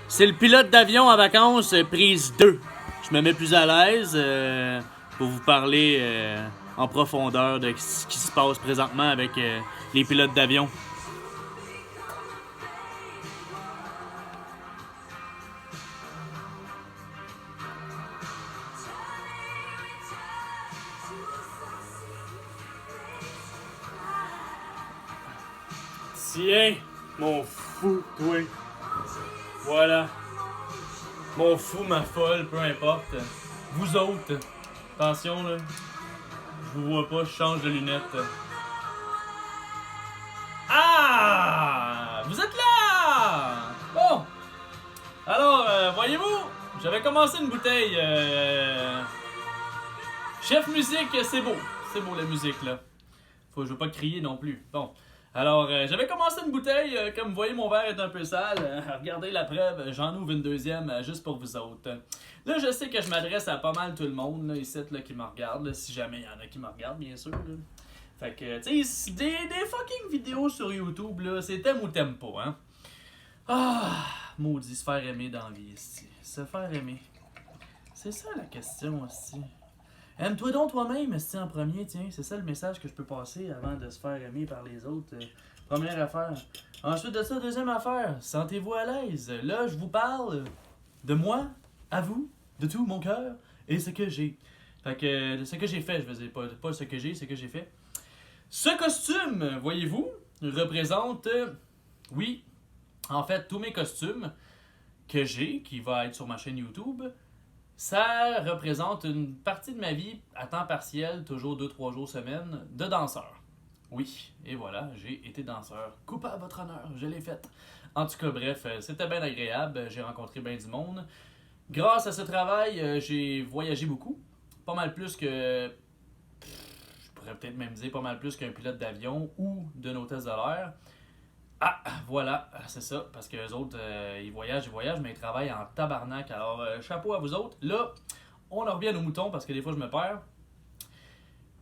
C'est le pilote d'avion en vacances, prise 2. Je me mets plus à l'aise pour vous parler en profondeur de ce qui se passe présentement avec les pilotes d'avion. Tiens, mon fou, toi. Voilà. Mon fou, ma folle, peu importe. Vous autres, attention là. Je vous vois pas, je change de lunettes. Ah! Vous êtes là! Bon. Alors, voyez-vous, j'avais commencé une bouteille. Chef musique, c'est beau. C'est beau la musique là. Je veux pas crier non plus. Bon. Alors, j'avais commencé une bouteille, comme vous voyez, mon verre est un peu sale. Regardez la preuve, j'en ouvre une deuxième juste pour vous autres. Là, je sais que je m'adresse à pas mal tout le monde là, ici là, qui me regarde, là, si jamais il y en a qui me regardent, bien sûr. Là. Fait que, tu sais, des fucking vidéos sur YouTube, là, c'est t'aimes ou t'aimes pas, hein? Ah, maudit, se faire aimer dans la vie, ici. Se faire aimer. C'est ça la question aussi. Aime-toi donc toi-même, esti, en premier, tiens. C'est ça le message que je peux passer avant de se faire aimer par les autres. Première affaire. Ensuite de ça, deuxième affaire. Sentez-vous à l'aise. Là, je vous parle de moi, à vous, de tout mon cœur et ce que j'ai. Fait que ce que j'ai fait, je veux dire, pas ce que j'ai, ce que j'ai fait. Ce costume, voyez-vous, représente, oui, en fait, tous mes costumes que j'ai, qui va être sur ma chaîne YouTube. Ça représente une partie de ma vie à temps partiel, toujours 2-3 jours semaine, de danseur. Oui, et voilà, j'ai été danseur. Coupe à votre honneur, je l'ai fait. En tout cas, bref, c'était bien agréable, j'ai rencontré bien du monde. Grâce à ce travail, j'ai voyagé beaucoup. Pas mal plus que... Je pourrais peut-être même dire pas mal plus qu'un pilote d'avion ou d'une hôtesse de l'air. Ah, voilà, c'est ça, parce que les autres, ils voyagent, mais ils travaillent en tabarnak. Alors, chapeau à vous autres. Là, on en revient aux moutons, parce que des fois, je me perds.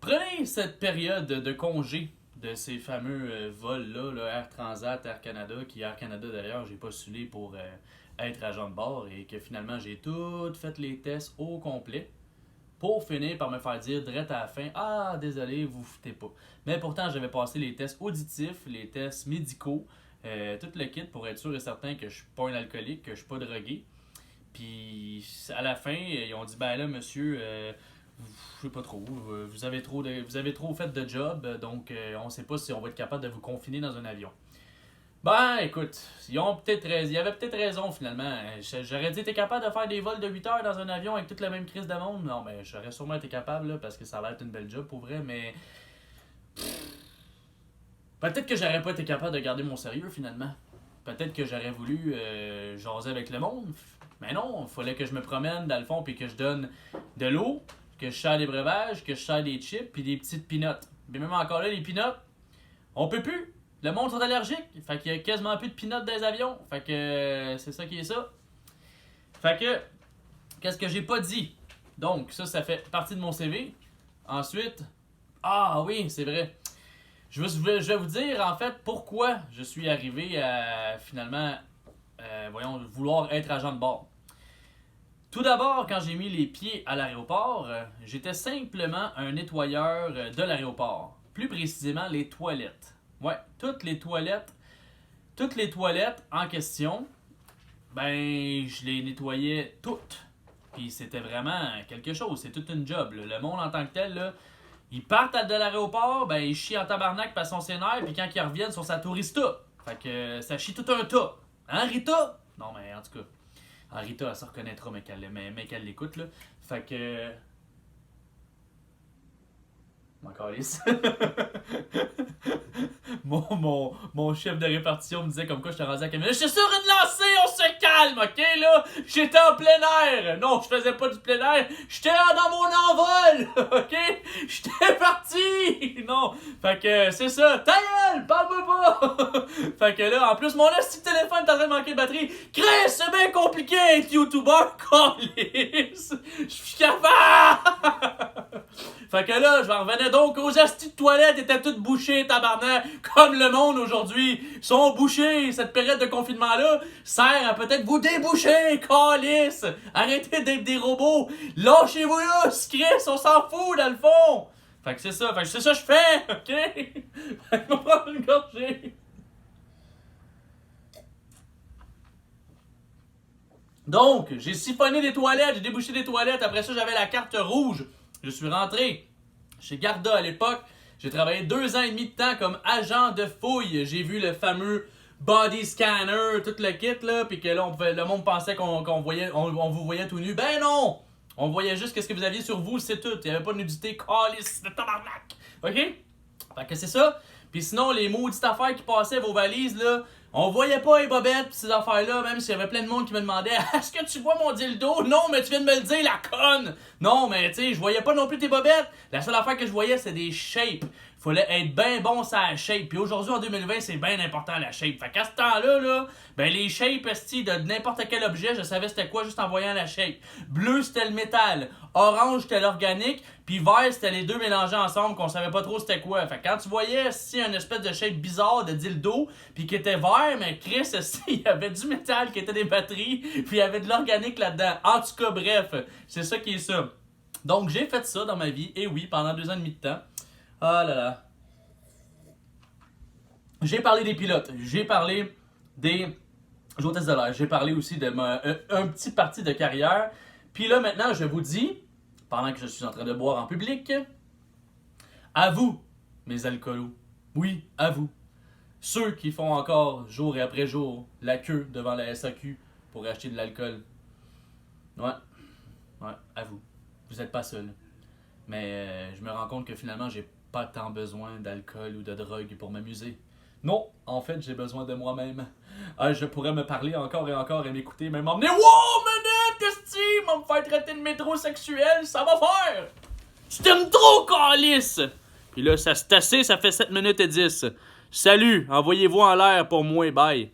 Prenez cette période de congé de ces fameux vols-là, là, Air Transat, Air Canada, qui Air Canada, d'ailleurs, j'ai postulé pour être agent de bord, et que finalement, j'ai tout fait les tests au complet, pour finir par me faire dire direct à la fin, ah désolé, vous foutez pas. Mais pourtant, j'avais passé les tests auditifs, les tests médicaux, tout le kit pour être sûr et certain que je suis pas un alcoolique, que je suis pas drogué. Puis à la fin, ils ont dit, ben là, monsieur, je sais pas trop, vous avez trop fait de job, donc on sait pas si on va être capable de vous confiner dans un avion. Ben, écoute, il y avait peut-être raison finalement. J'aurais dit, t'es capable de faire des vols de 8 heures dans un avion avec toute la même crise de monde? Non, mais j'aurais sûrement été capable là, parce que ça va être une belle job pour vrai, mais. Peut-être que j'aurais pas été capable de garder mon sérieux finalement. Peut-être que j'aurais voulu jaser avec le monde. Mais non, il fallait que je me promène dans le fond puis que je donne de l'eau, que je sers des breuvages, que je sers des chips puis des petites peanuts. Mais même encore là, les peanuts, on peut plus! Le monde sont allergiques, fait qu'il y a quasiment plus de peanuts dans les avions. Fait que c'est ça qui est ça. Fait que, qu'est-ce que j'ai pas dit? Donc, ça fait partie de mon CV. Ensuite, ah oui, c'est vrai. Je vais vous dire en fait pourquoi je suis arrivé à finalement, vouloir être agent de bord. Tout d'abord, quand j'ai mis les pieds à l'aéroport, j'étais simplement un nettoyeur de l'aéroport. Plus précisément, les toilettes. Ouais, toutes les toilettes en question, ben, je les nettoyais toutes. Puis c'était vraiment quelque chose, c'est toute une job. Là. Le monde en tant que tel, là, ils partent de l'aéroport, ben, ils chient en tabarnak par son scénaire, puis quand ils reviennent, ils sont sa tourista. Fait que ça chie tout un tas. Hein, Rita? Non, mais en tout cas, Rita, elle se reconnaîtra, mais qu'elle l'écoute, là. Fait que... M'en calisse. mon chef de répartition me disait comme quoi je te rendu à la caméra. Je suis sur une lancée, on se calme, ok là? J'étais en plein air. Non, je faisais pas du plein air. J'étais dans mon envol, ok? J'étais parti. Non, fait que c'est ça. Ta gueule, parle-moi pas. Fait que là, en plus, mon petit téléphone est en train de manquer de batterie. Chris, c'est bien compliqué être YouTuber, calisse. Je suis capable. Fait que là, je m'en revenais donc aux astis de toilettes étaient toutes bouchées, tabarnak, comme le monde aujourd'hui. Ils sont bouchés. Cette période de confinement-là sert à peut-être vous déboucher, calice. Arrêtez d'être des robots. Lâchez-vous là, Chris, on s'en fout dans le fond. Fait que c'est ça, que je fais, ok? Fait que je vais prendre une gorgée. Donc, j'ai siphonné des toilettes, j'ai débouché des toilettes. Après ça, j'avais la carte rouge. Je suis rentré chez Garda à l'époque. J'ai travaillé 2 ans et demi de temps comme agent de fouille. J'ai vu le fameux body scanner, tout le kit, là, puis que là, le monde pensait qu'on vous voyait tout nu. Ben non! On voyait juste ce que vous aviez sur vous, c'est tout. Il n'y avait pas de nudité, calice de tabarnak. OK? Fait que c'est ça. Puis sinon, les maudites affaires qui passaient, vos valises, là, on voyait pas les bobettes pis ces affaires-là, même s'il y avait plein de monde qui me demandait « Est-ce que tu vois mon dildo? » Non, mais tu viens de me le dire, la conne! Non, mais tu sais, je voyais pas non plus tes bobettes. La seule affaire que je voyais, c'est des shapes. Fallait être bien bon sur la shape. Puis aujourd'hui, en 2020, c'est bien important la shape. Fait qu'à ce temps-là, là, ben les shapes, de n'importe quel objet, je savais c'était quoi juste en voyant la shape. Bleu, c'était le métal. Orange, c'était l'organique. Puis vert, c'était les deux mélangés ensemble qu'on savait pas trop c'était quoi. Fait que quand tu voyais une espèce de shape bizarre de dildo, puis qui était vert, mais Chris, il y avait du métal qui était des batteries, puis il y avait de l'organique là-dedans. En tout cas, bref, c'est ça qui est ça. Donc j'ai fait ça dans ma vie, et oui, pendant 2 ans et demi de temps. Ah là là. J'ai parlé des pilotes, j'ai parlé des hôtesses de l'air, j'ai parlé aussi de un petit parti de carrière. Puis là maintenant, je vous dis, pendant que je suis en train de boire en public, à vous, mes alcoolos. Oui, à vous. Ceux qui font encore jour et après jour la queue devant la SAQ pour acheter de l'alcool. Ouais, à vous. Vous n'êtes pas seul. Mais je me rends compte que finalement, j'ai pas tant besoin d'alcool ou de drogue pour m'amuser. Non, en fait, j'ai besoin de moi-même. Je pourrais me parler encore et encore et m'écouter, même m'emmener. Wow, manette, estime, me faire traiter de métrosexuel, ça va faire! Tu t'aimes trop, calice! Puis là, ça se tassé, ça fait 7 minutes et 10. Salut, envoyez-vous en l'air pour moi, bye.